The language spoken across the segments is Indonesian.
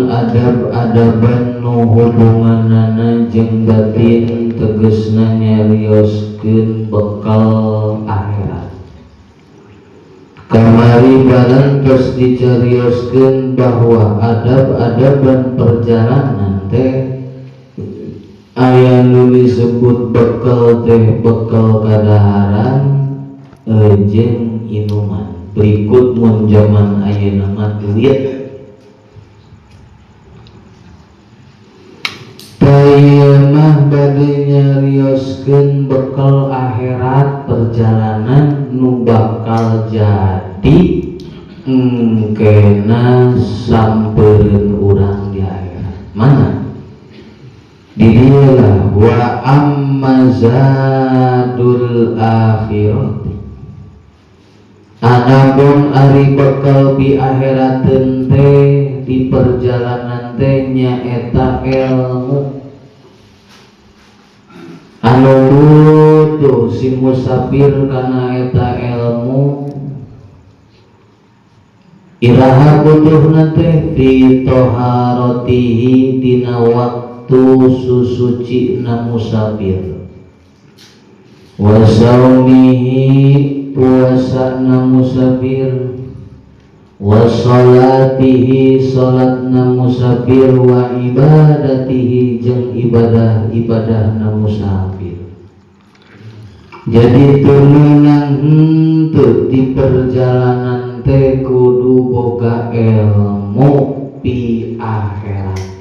adab adaban nu hubunganana jeung batin tegesna nyarioskeun bekal akhirat. Kamari barantos dicarioskeun bahwa adab-adaban perjalanan teh aya nu disebut bekal teh bekal kadaharan jeung inuman. Berikut mun zaman ayeuna mah duit mah bade nyarioskeun bekal akhirat perjalanan nu bakal jadi engkena sampeun urang di akhirat. Mana? Di dieu wa amma zadul akhirati. Adapun ari bekal di akhirateun teh di perjalanan teh nyaeta ilmu. Anu butuh si musafir kana eta ilmu iraha butuhna teh fi toharatihi dina waktu susucina musafir wa saumihi puasana musafir wa salatihi salatna musafir wa ibadatihi jeung ibadah-ibadahna musafir. Jadi tulunan henteu di perjalanan teh kudu boga ilmu pi akhirat.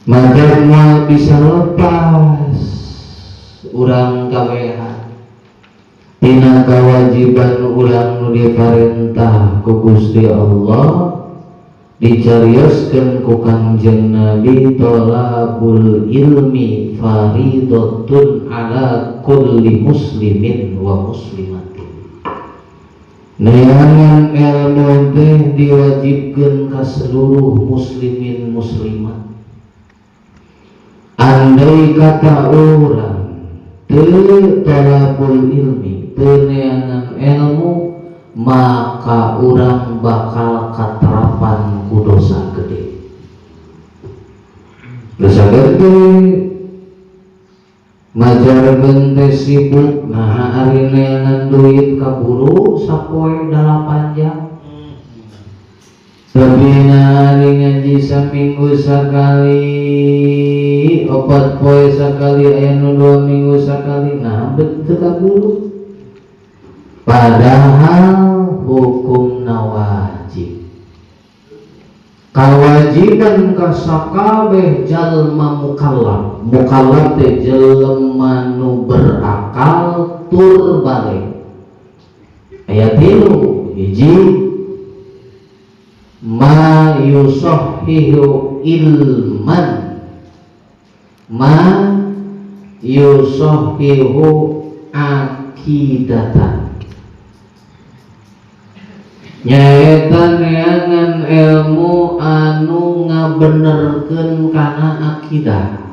Maka moal bisa lepas urang kawehan tina kewajiban ulang nu diparentah ku Gusti Allah dicarioskeun ku Kangjeng Nabi thalabul ilmi faridatun ala kulli muslimin wa muslimatin. Neangan ilmu teh diwajibkeun ka seluruh muslimin muslimat. Andai kata urang teu thalabul ilmi peneangan ilmu maka urang bakal katrapan ku dosa gede. Dosa gede majarkeun teh sibuk nah ari neangan duit kaburu sapoe 8 jam. Sabina ari ngaji saminggu sakali 4 poe sakali aya nu 2 minggu sakali nah betul kaburu. Padahal hukumna wajib. Kawajiban ka sakabeh jalma mukallaf. Mukallaf teh jelema nu berakal tur balik. Aya 3 hiji ma yusahhihu ilman ma yusahhihu akidatan. Nyaeta neangan ilmu anu ngabenerkeun kana akidah.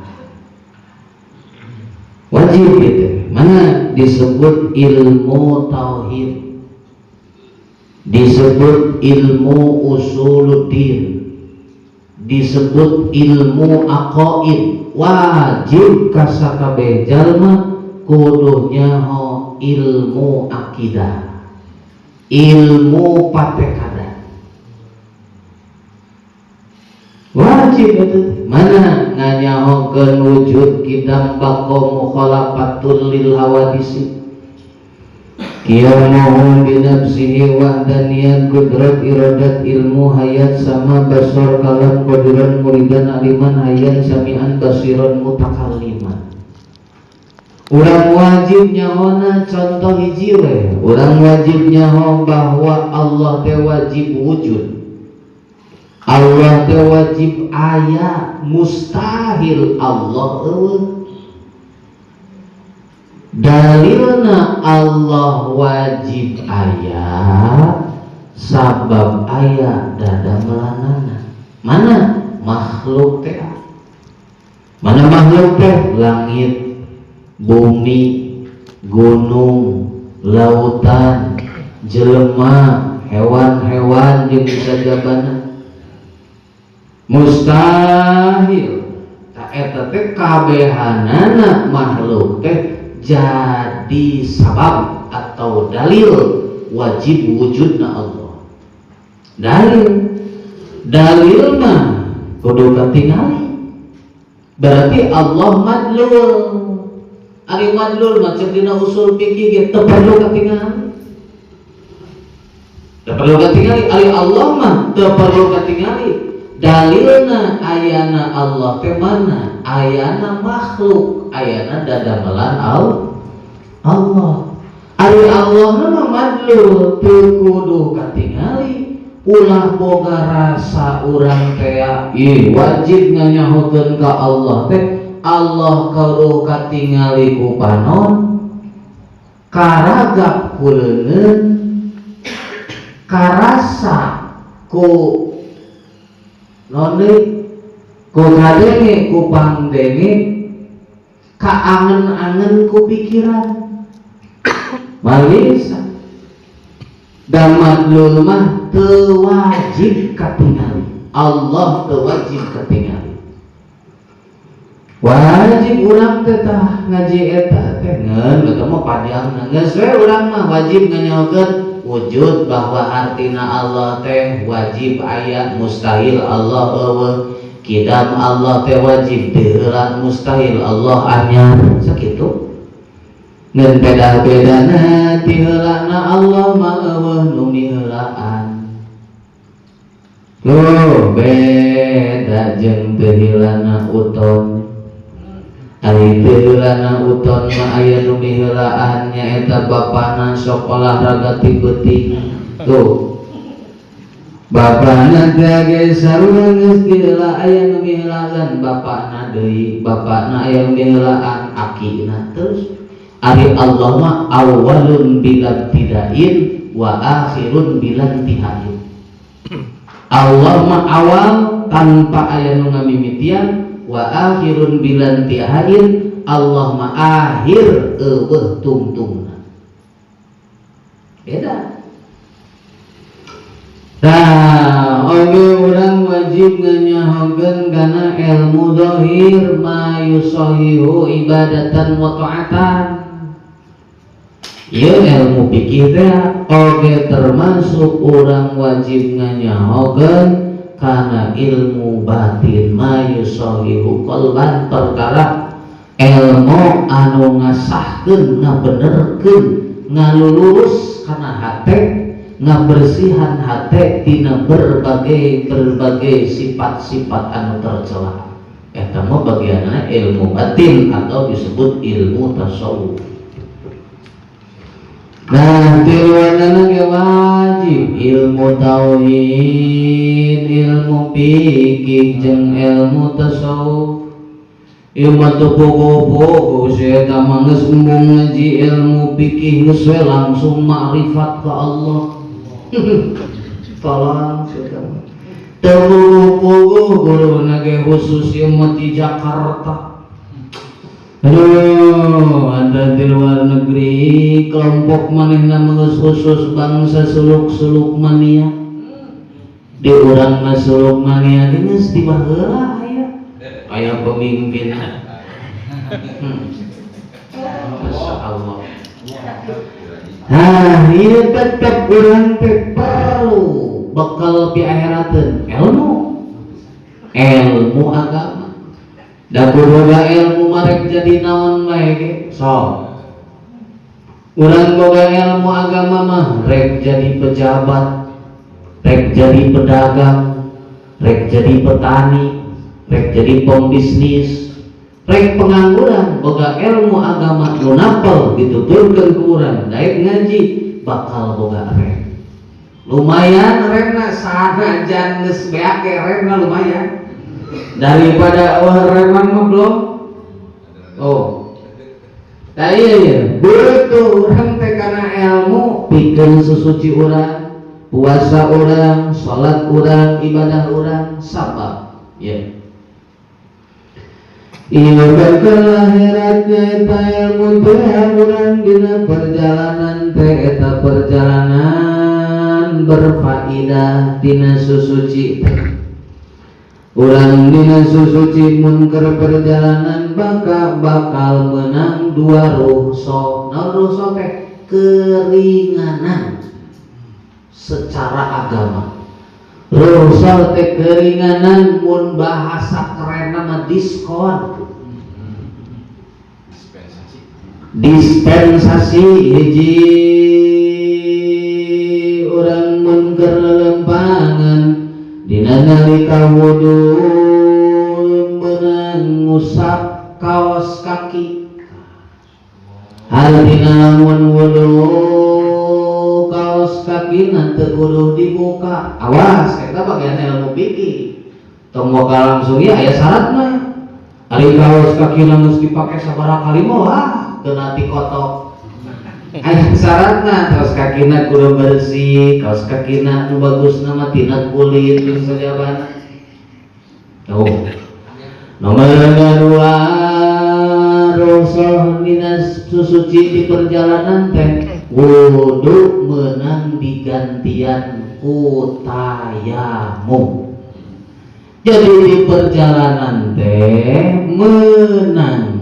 Wajib itu. Mana disebut ilmu tauhid, disebut ilmu usuluddin, disebut ilmu aqaid. Wajib ka sakabeh jalma kudu nyaho ilmu akidah, ilmu patekada. Wajib itu. Mana nganyahokeun wujud kidam baqo mukhalafatul lil hawadisi kiyamuhum binafsihi wahdaniyat kudrat iradat ilmu hayat sama basar kalam qadiran muridan aliman hayat sami'an basiran mutakalliman. Urang wajib nyahona contoh hiji we. Urang wajib nyaho bahwa Allah teh wajib wujud. Allah teh wajib aya, mustahil Allah eueuh. Dalilna Allah wajib aya sabab aya dada melanana. Mana makhluk teh? Mana makhluk teh? Langit, bumi, gunung, lautan, jelema, hewan-hewan jeung sajabana. mustahil. Tak eta teh kabehanana makhluk teh jadi sabab atau dalil wajib wujudna Allah. Dalil mah kudu katingali. Berarti Allah madlul. Ari madlul macam dina usul fikih ge teu perlu katingali. Teu perlu katingali. Ari Allah mah teu perlu katingali. Dalilna ayana Allah teh mana? Ayana makhluk, ayana dadamelan Allah. Ari Allah mah madlul teu kudu katingali. Ulah boga rasa urang teh wajib nganyahokeun ka Allah teh. Allah kudu katingali ku panon, karagap ku leungeun, karasa ku nonde, ku kadenge ku pangdenge, kaangen-angen ku pikiran. Malisa dan madlul mah teu wajib katingali. Allah teu wajib katingali. Wajib urang teh tah ngaji eta teh ngeun eta mah padang geus we urang mah wajib nganyaokeun wujud bahwa artina Allah teh wajib aya, mustahil Allah eueuh, kidam Allah teh wajib heula, mustahil Allah anyar sakitu. Ngeun beda-bedana ti heulana Allah mah eueuh nu miheulaan. Beda jeung teu heulana uton. Ari teu heulana uton mah aya nu miheulaan nyaeta bapana sok olahraga ti beuting. Tuh. Bapana teh ge sarua geus diheula aya nu miheulaan bapana deui, bapana aya nu miheulaan akina terus. Ari Allah mah awalun bila tidain wa akhirun bila tihain. Allah mah awal tanpa aya nu ngamimitian, wa akhirun bila tihain. Allah mah akhir eueuh tungtungna. Beda. Nah, oge urang wajib nganyahokeun kana ilmu zahir ma yusahihu ibadatan wa ta'atan. Ieu ilmu fikih teh oge termasuk urang wajib nganyahokeun kana ilmu batin ma yusahihu qalban, perkara ilmu anu ngasahkeun, ngabenerkeun, ngalulus kana hate, ngabersihan hate tina berbagai sifat-sifat anu tercela. Eta mah bagianna ilmu batin atau disebut ilmu tasawuf. Nah, tiluanana ge wajib ilmu tauhid, ilmu fikih jeung ilmu tasawuf. Ieu mah teu pogo-pogo saya mah geus embung ngaji ilmu fikih geus we langsung makrifat ka Allah. Tolong saya mah. Teu pogo-pogo guruna ge khusus ieu mah di Jakarta. Aduh, ada di luar negeri kelompok manehna geus khusus bangsa suluk-suluk mania. Di urang mah suluk mania geus di baheula aya pemimpin. Masya Allah. Nah, ieu tetep urang teh perlu bekal pi akhirateun ilmu agama. Da boga ilmu marek jadi naon bae ge sok. Urang boga ilmu agama mah rek jadi pejabat, rek jadi pedagang, rek jadi petani, rek jadi pembisnis, rek pengangguran. Boga ilmu agama nu napel dituturkeun ku urang daek ngaji bakal boga rek. Lumayan rekna sanajan geus beake rekna lumayan. Daripada reman mah belum. Oh. Tah ieu butuh urang teh kana ilmu pikeun susuci urang, puasa urang, salat urang, ibadah urang, sabab. Ya. Ieu bakal akhiratna eta ilmu teh urang dina perjalanan teh eta perjalanan berfaedah dina susuci. urang dina susuci mun keur perjalanan bakal menang dua rukhsah. Naon rukhsah teh? Keringanan secara agama. Rukhsah teh keringanan, mun bahasa keren nama diskon. Dispensasi hiji urang mun keur lelempangan dina nalika wudu meunang ngusap kaos kaki. Harina lamun wudu kaos kaki teu kudu dibuka. Awas eta bagian ilmu fikih. Tong boga langsung ya aya syaratna. Ari kaos kaki geus dipake sabaraha kali mah kena dikotok. Aya syaratna kaos kakina kudu bersih, kaos kakina nu bagusna mah tina kulit jeung sajabana. Tuh. Nomor 2 rukhsah dina susuci di perjalanan teh wudu meunang digantian ku tayamum. Jadi di perjalanan teh meunang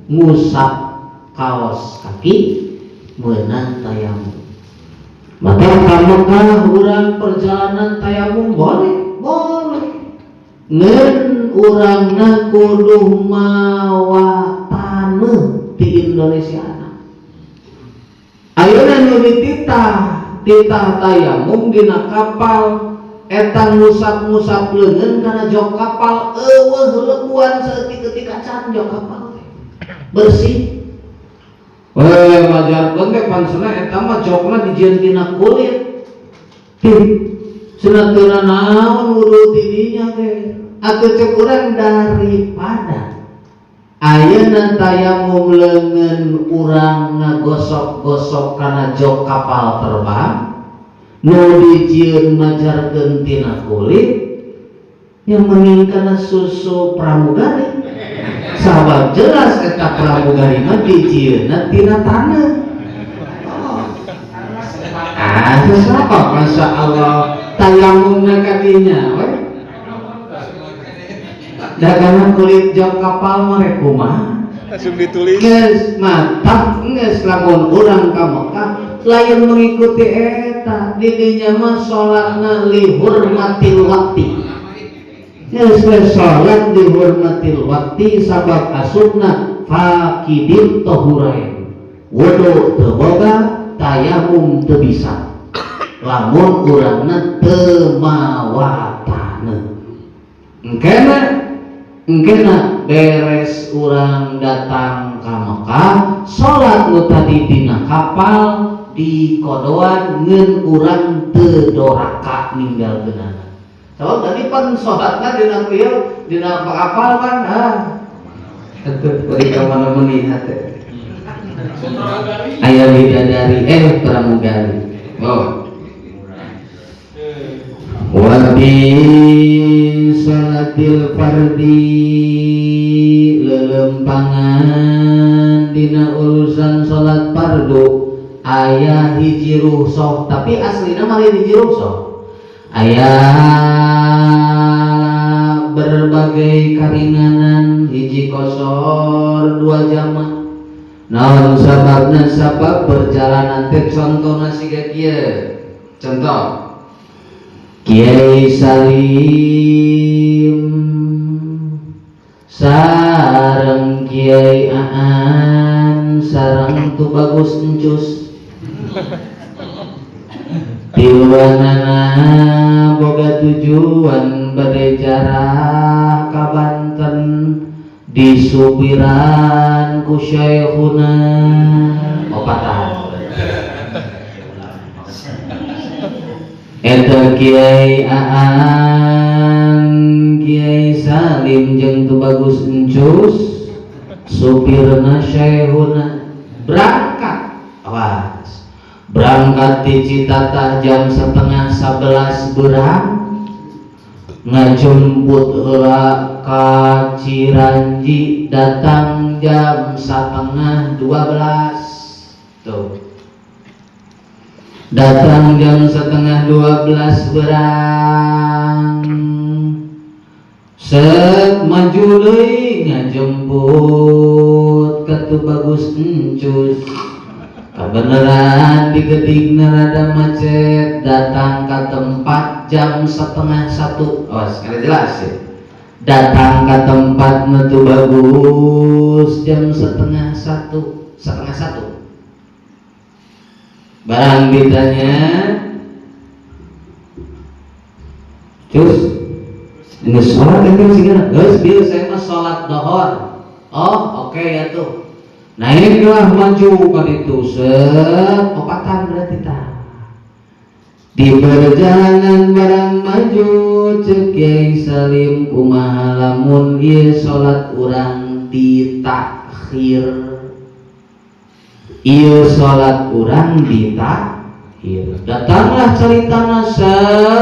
ngusap kaos kaki meunang tayamum. Maka kamu urang perjalanan tayamum boleh. Ngen urangna kudu mawa taneuh di Indonesia. Ayeuna nu dititah tayamum dina kapal eta ngusap-ngusap leungeun kana jok kapal eueuh leukuan saeutik-eutik acan jok kapal teh. Bersih. Majarkeun teh pansena eta mah jokna dijieun tina kulit. Cenah naon wudu ti dinya teh. Atuh cek urang daripada ayeuna tayamum leungeun urang ngagosok-gosok kana jok kapal terbang nu dijieun majarkeun tina kulit yang mending kana susu pramugari. Sabab jelas eta pramugari mah dijieunna tina taneuh. Terus apa? Masya Allah tayamumna ka dinya we. Dagangan kulit jok kapal mah rek kumaha? Langsung ditulis. Geus mantap geus lamun urang ka Mekah lain mengikuti eta di dinya mah salatna lihurmatil waqti. Geus salat dihormatil waqti sabab asupna faqidil tahurain. Wudu teu boga, tayamum teu bisa. Lamun urangna teu mawa taneuh. Engkena beres urang datang ka Mekah, salat nu tadi dina kapal di kodoan ngeun urang teu doraka ninggalkeunana. Soal tadi pan salatna dina kieu dina kapal kan atuh bari ka mana meuni hate. Aya bidadari pramugari. Wabi salatil fardi lelempangan dina urusan salat fardu aya hiji rukhsah tapi aslina mah hiji rukhsah. Aya berbagai karinganan hiji kosor 2 jama. Naon sababna? Sabab perjalanan teh contona siga kieu. Contoh Kiai Salim sareng Kiai Aan sareng Tu Bagus Encus tiluanana boga tujuan bade jarak ka Banten disupiran ku Syekhuna opatan eta Kiai Aan Kiai Salim jeung Tu Bagus Encus supirna Syekhuna berangkat. Awas berangkat di Citatah jam 10:30 berang ngajemput heula ka Ciranji datang jam 11:30 tuh datang jam 11:30 berang Set maju deui ngajemput katu bagus encus. Kebeneran digedigna rada macet, datang ke tempat jam 12:30. Oh, sekali jelas ya. Datang ke tempat metu bagus jam 12:30. Barang ditanya, cus nggak sholat kan sih kan? Guys, dia saya mah sholat dohor. Oh, oke ya tuh. Naiklah maju kan itu opatan berarti tak. Di perjalanan barang maju cek Kyai Salim kumaha lamun ieu sholat urang ditakhir. Ieu sholat urang ditakhir. Datanglah ceritana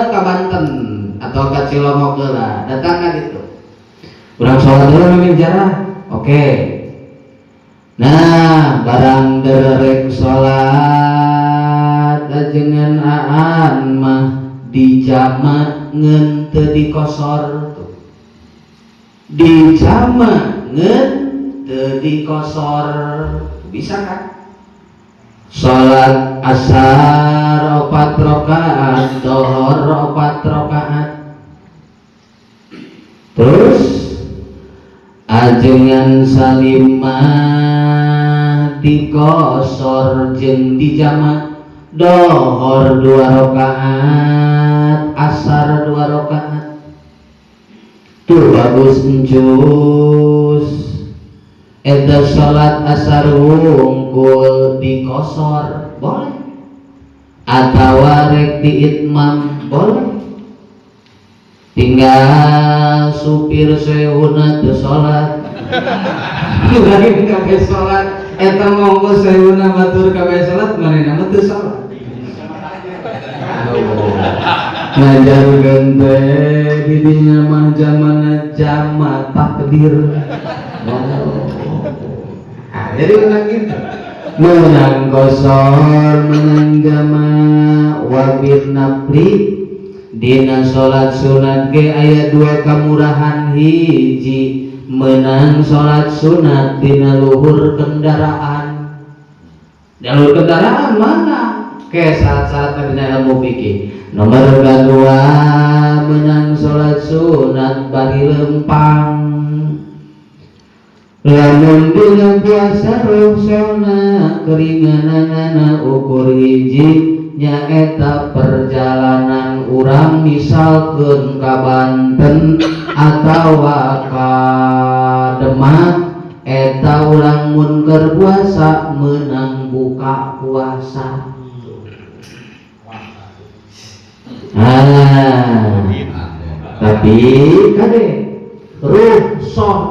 ka Banten atau ke Cilongok lah, datang kan itu. Urang sholat dulu memang jarang. Oke. Nah, barang derek sholat ajengan aan mah dijama ngen teu dikosor tuh. Dijama ngen teu dikosor. Bisa kan? Sholat asar 4 rakaat, dohor 4 rakaat. Terus ajengan salimah dikosor jeung dijama dohor 2 rakaat, asar 2 rakaat. Tuh bagus encus. Eta sholat asar wungkul dikosor boleh, atawa rek diitmam boleh. Tinggal supir seuna teu sholat lain kabeh sholat, eta monggo seuna batur kabeh sholat, manehna mah teu sholat. Ngajarkeun teh di dinya mah zamanna jama takdir. Jadi menang gitu, menang kosor, menang jama, wabir napli. Dina sholat sunat ge aya 2 kamurahan, hiji menang sholat sunat dina luhur kendaraan. Jalur kendaraan mana? Ke syarat-syarat dina ilmu fikih. Nomor kedua menang sholat sunat bari lempang. Lamun dina puasa roksona keringanana ukur hiji nyaeta perjalanan urang misalkeun ka Banten atawa ka Demak, eta urang mun keur puasa meunang buka puasa. Tapi kade ruh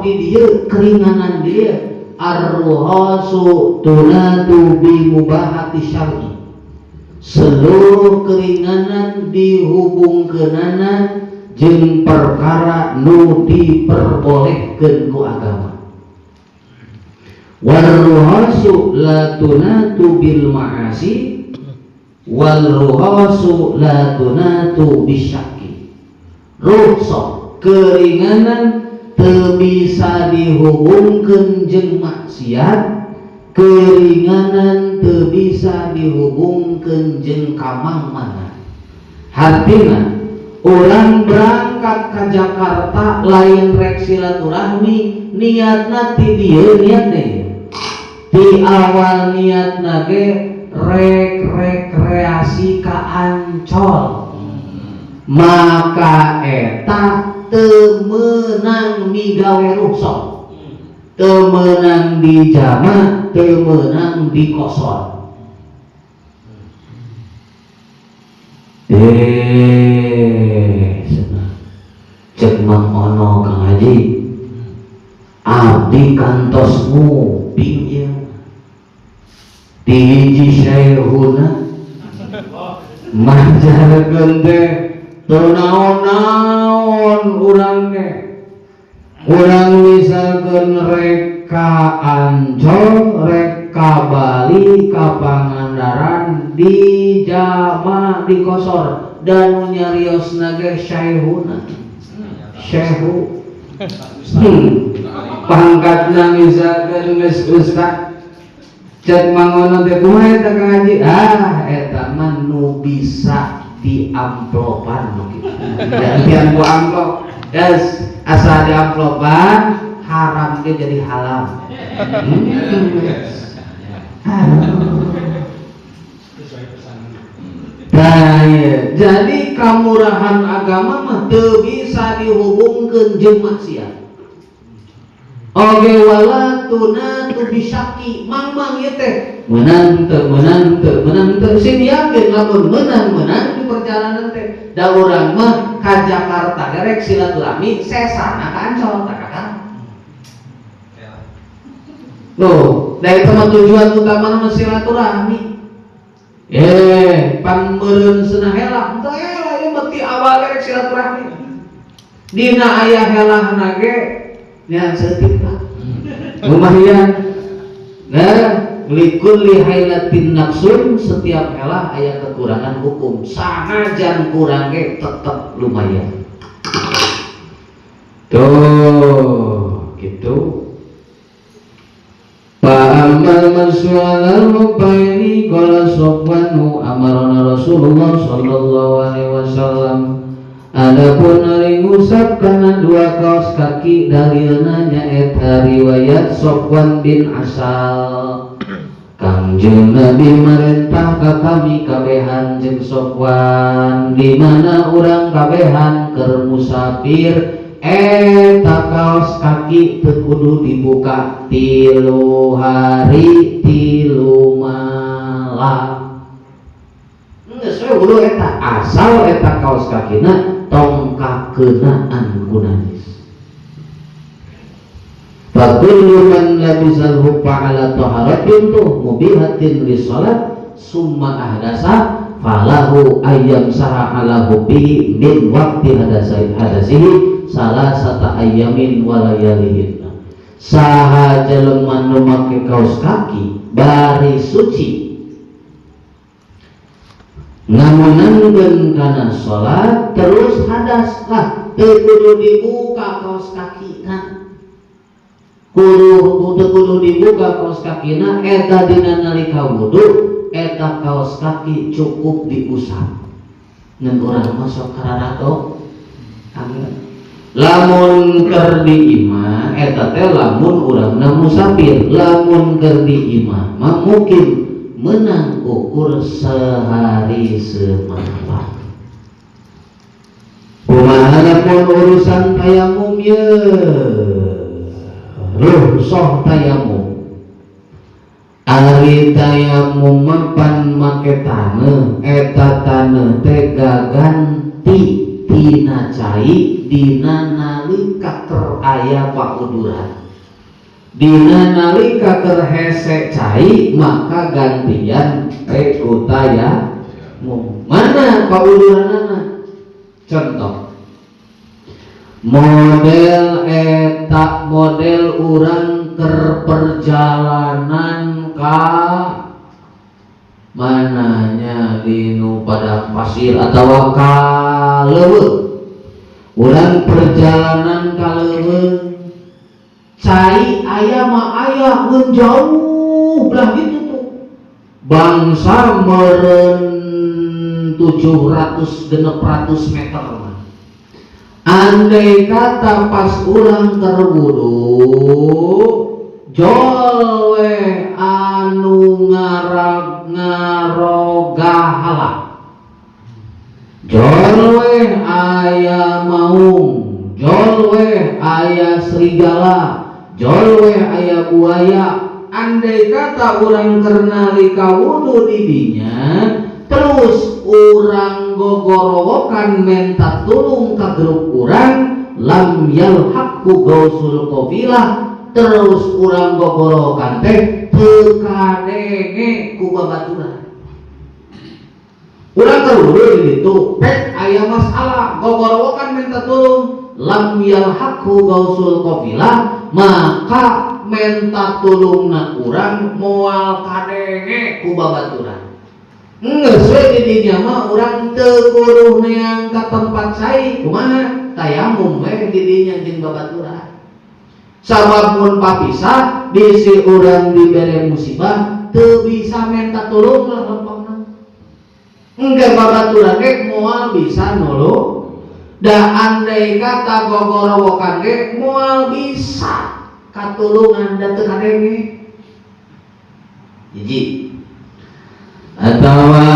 di dia keringanan dia ar-ruhasu tunatu bi mubahati syar'i. Seluruh keringanan dihubungkeunana jeung perkara nu diperbolehkeun ku agama. Wal ruhasu la tunatu bil ma'asi wal ruhasu la tunatu bisyaki. Rukhsah keringanan teu bisa dihubungkeun jeung maksiat, keringanan teu bisa dihubungkeun jeung kamangmangan. Hartina urang berangkat ka Jakarta lain rek silaturahmi, niatna ti dieu niat teh. Di awal niatna ge rek rekreasi ka Ancol. Maka eta teu meunang migawe rukhsah, teu meunang dijama, teu meunang dikosor. Cek Mang Ono Kang Haji, abdi kantos nguping ieu. Di hiji syaihuna majarkeun teh teu naon-naon urang ge. Urang misalkeun rek ka Ancol, rek ka Bali, ka Pangandaran, dijama dikosor dan nyariosna ge syaihuna. Syekhu Pangkatna misalkan geus ustad cek mangono teh kumaha eta Kang Haji, eta mah nu bisa diamplopan gitu. Gantian ku amplop yes, asal diamplopan haram ge jadi halal. Nah, ya. Jadi kamurahan agama mah teu bisa dihubungkeun jeung maksiat. Oge wala tunatu bisaki mang ieu teh menang teu sing yakin lamun menang di perjalanan teh da urang mah ka Jakarta rek silaturahmi sesana ka Ancol tak kakak. Loh, dari tempat tujuan utama silaturahmi. Pan meureun seunah helah, teu helah ieu mah ti awal rek silaturahmi. Dina aya helahna ge nya seutik lah. Lumayan. Nah, likulli hailatin naqsun, setiap helah aya kekurangan hukum. Sanajan kurang ge tetep lumayan. Tuh, gitu. Fa'amal masyaalal mubaini qala sofwanu amarana Rasulullah sallallahu alaihi wasallam. Adapun ari ngusap kana dua kaos kaki dalilna nyaeta riwayat Sofwan bin Asal. Kangjeng Nabi marentah ka kami kabehan jeung Sofwan di mana urang kabehan keur musafir. Eta kaos kaki teu kudu dibuka 3 hari 3 malam. Geus we kudu eta asal eta kaos kakina tong kakeunaan ku najis. Fa kullu man labisal huffa ala taharatin mubihatin li shalat summa ahdasa falahu ayyam saha ala hubbi min waqti hadasihi salasata ayyamin walayalihin. Saha jelema nu make kaos kaki bari suci ngamunangkeun kana salat terus hadas lah teu kudu dibuka kaos kakina. Kudu dibuka kaos kakina eta dina nalika wudu eta kaos kaki cukup diusap. Ngan urang mah sok kararato. Amin. Lamun keur di imah eta teh lamun urangna musafir, lamun keur di imah mah mungkin menang ukur sehari semalam. Kumaha pun urusan tayamum ye, ruh tayamum. Ari tayamum mapan make taneuh, eta taneuh teh gaganti tina cai dina nalika keur aya pauduran. Dina nalika keur hese cai maka gantian ku tayamum. Mana pauduranana? Contoh model eta model urang keur perjalanan ka mananya dinu pada pasir atau ka leuweung. Urang perjalanan ka leuweung cai aya mah aya mun jauh belah gitu tuh. Bangsa meureun 700-600 meter mah. Andai kata pas urang keur wudu jol we anu ngarogahala. Jol we aya maung, jol we aya serigala, jol we aya buaya. Andai kata urang keur nalika wudu di dinya terus urang gogorowokan minta tulung ka grup urang lam yalhaqu gausul qabilah terus urang gogorowokan teh teu kadenge ku babaturan. Urang keur wudu di ditu pek aya masalah gogorowokan minta tulung lam yalhaqu gausul qabilah maka minta tulungna urang moal kadenge ku babaturan. Geus we di dinya mah urang teu kudu neang ka tempat cai kumaha tayamum we di dinya jeung babaturan. Sabab mun papisah bisi urang dibere musibah teu bisa minta tulung lah lempangna. Engke babaturan ge moal bisa nolong. Da andai kata gogorowokan ge moal bisa katulungan da teu kadenge. Hiji atawa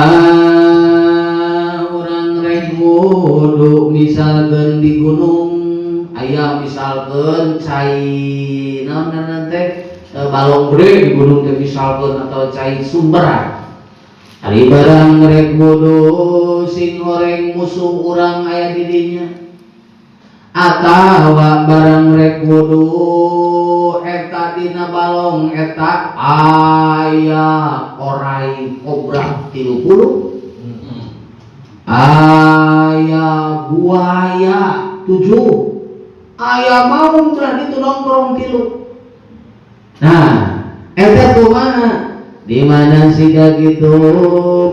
urang rek wudu misalkeun di gunung aya misalkeun cai naon teh balong gede di gunung teh misalkeun atau cai sumberan. Ari barang rek wudu sing horeng musuh urang aya di dinya atawa barang rek wudu eta dina balong eta aya orai kobra 30 aya buaya 7 aya maung telah ditu nongkrong 3. Nah eta kumaha di mana siga gitu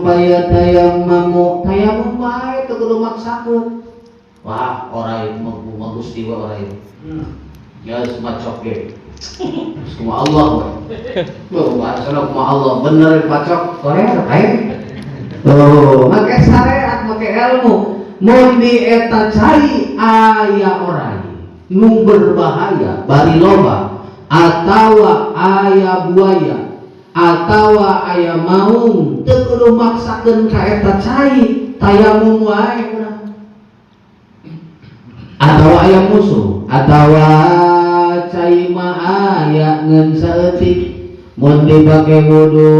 paya tayamum bae teu kudu maksakeun. Wah orai mah Gusti wa orai ya semacok ge semua Allah bahasa Allah bener pacok korea make syariat make ilmu mun di eta cai aya orai nu berbahaya bari loba atawa aya buaya atawa aya maung teu kudu maksakeun ka eta cai tayamum wae urang atawa aya musuh atawa cai mah aya ngeun saeutik mun dipake wudu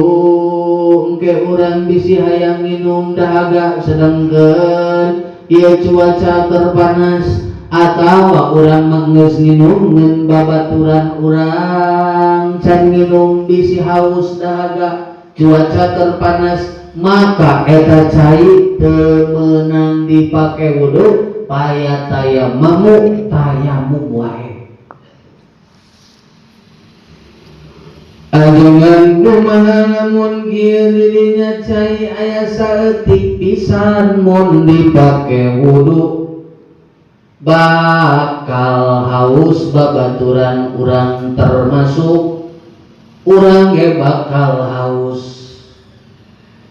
engke urang bisi hayang minum dahaga sedengkeun ieu cuaca terpanas atawa urang mah geus nginum ngeun babaturan urang can nginum bisi haus dahaga cuaca terpanas maka eta cai teu meunang dipake wudu paya tayamum wae. Ajangan kumaha lamun kieu dirinya cai aya saeutik pisan mun dipake wudu bakal haus babaturan urang termasuk urang ge bakal haus.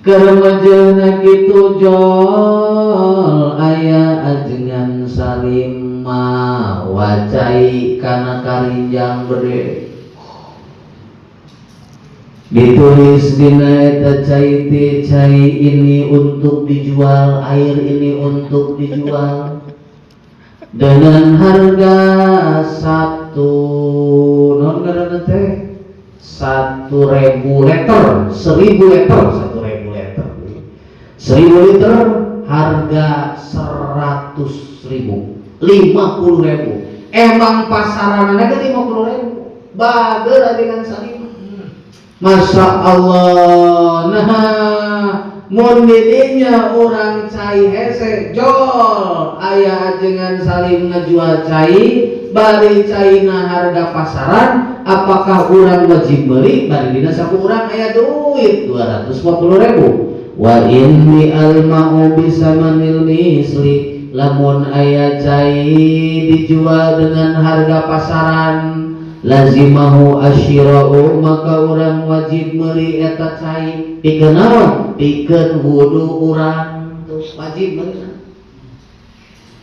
Keur majeuna kitu jol aya ajengan salim mawa cai kana karinjang gede ditulis dina eta cai teh cai ini untuk dijual air ini untuk dijual dengan harga 1 non ngaranna teh 1.000 liter 1.000 liter 1.000 liter harga 100.000 50.000 emang pasaran ada 50.000 bagel dengan salim Masya Allah. Nah mun didinya orang cai hese jol aya ajengan salim ngejual cai bari caina harga pasaran apakah orang wajib beli bari dina saku urang aya duit 250.000 wa inni alma'u bisamanil misli lamun aya cai dijual dengan harga pasaran lazimahu asyira'u maka orang wajib meuli eta cai pikeun naon pikeun wudu urang terus wajib meuli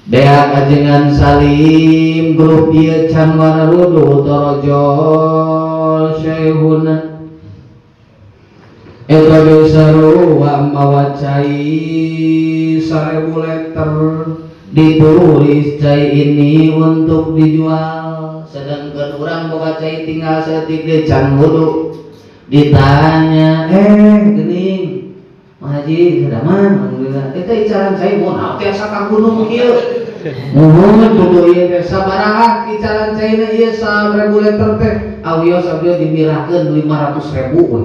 beak ajengan salim grup ieu can warna wudu torojol syekhuna eta besaru wa mawa cai 1.000 liter ditulis cai ini untuk dijual sedangkan orang boga cai tinggal setik di can wudu ditanya gening Haji sedaman alhamdulillah eta icaran cai mun tiasa ka gunung kieu muhun kudu ieu teh sabaraha icaran caina ieu 1.000 liter teh awios abdi dimirahkeun 500.000 we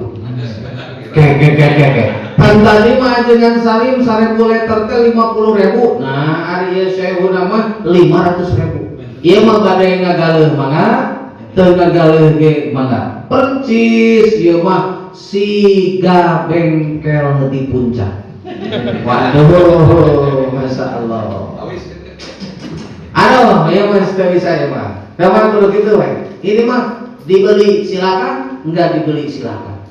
ke tadi mah ajengan salim 1.000 liter teh 50.000 nah ari ieu syekhuna mah 500.000 ieu mah bade ngagaleuh mangga teu ngagaleuh ge mangga percis ieu mah siga bengkel di puncak waduh masya Allah Aduh, ya mas tidak bisa ya mah. Dapat dulu gitu weh. Ini mah dibeli silakan, enggak dibeli silakan.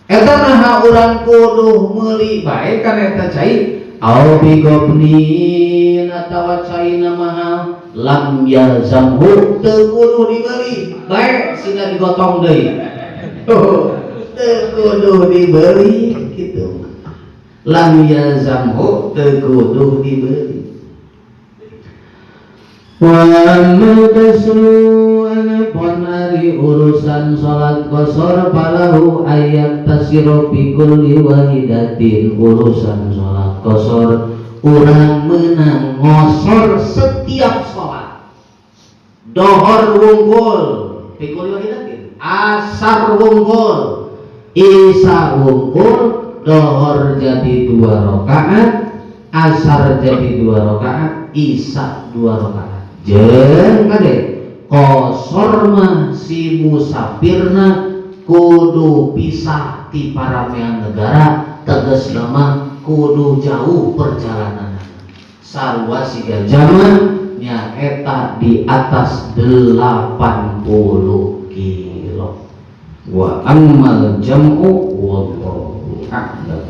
Eta naha urang kudu meuli bae kan eta cai. Au bi gobnin atawa caina mahal lam yalzamhu teu kudu dibeli. Bae sina digotong deui. Tuh, teu kudu dibeli gitu. Lam yalzamhu teu kudu dibeli. Wa'ammal kasru anapun ari urusan sholat qasar falahu ayat tasiro bikulli wahidatin. Urusan sholat qasar urang menang ngosor setiap sholat. Dohor wungkul bikulli wahidatin, asar wungkul, isya wungkul, dohor jadi 2 rakaat, asar jadi 2 rakaat, isya 2 rakaat. Jeung kade qasar mah si musafirna kudu pisah ti paramean negara, tegasna mah kudu jauh perjalanan. Sarua siga jaman nyaeta di atas 80 kilo. Wa ammal jam'u wallahu a'lam.